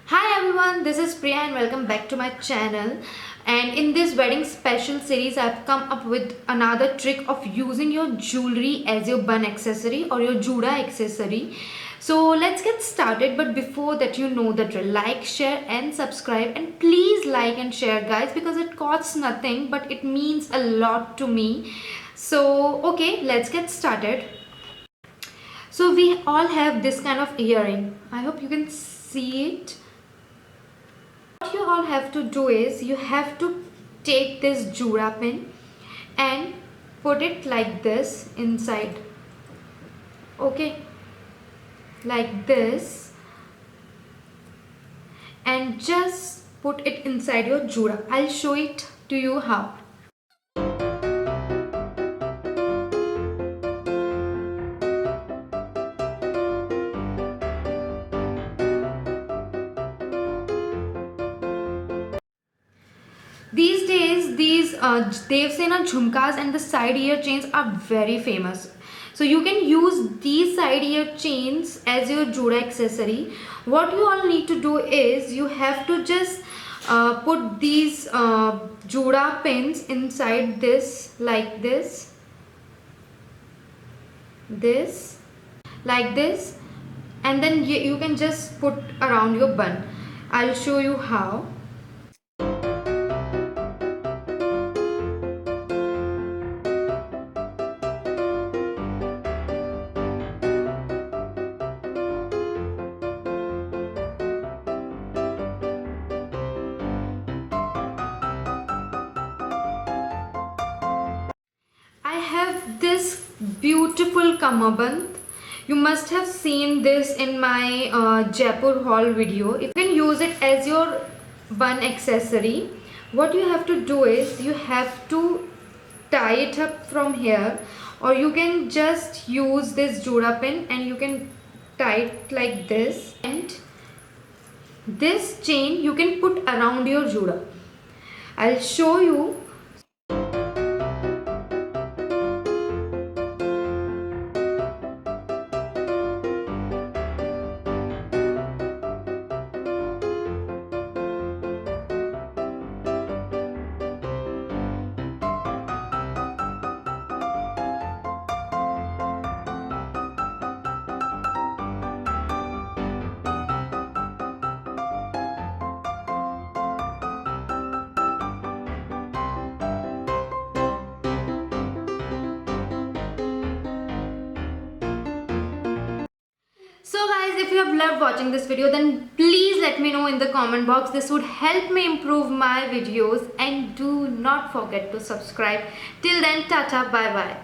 Hi everyone, this is Priya and welcome back to my channel. And in this wedding special series, I've come up with another trick of using your jewelry as your bun accessory or your juda accessory. So let's get started, but before that, you know that like, share and subscribe, and please like and share guys, because it costs nothing but it means a lot to me. So okay, let's get started. So we all have this kind of earring. I hope you can see it. What you all have to do is you have to take this jura pin and put it like this inside. Okay, like this, and just put it inside your jura. I'll show it to you how. These days, these Devsena jhumkas and the side ear chains are very famous. So you can use these side ear chains as your juda accessory. What you all need to do is you have to just put these juda pins inside this, like this, like this, and then you can just put around your bun. I'll show you how. I have this beautiful kamarband. You must have seen this in my Jaipur haul video. You can use it as your bun accessory. What you have to do is you have to tie it up from here, or you can just use this juda pin and you can tie it like this, and this chain you can put around your juda. I'll show you. So guys, if you have loved watching this video, then please let me know in the comment box. This would help me improve my videos, and do not forget to subscribe. Till then, tata, bye bye.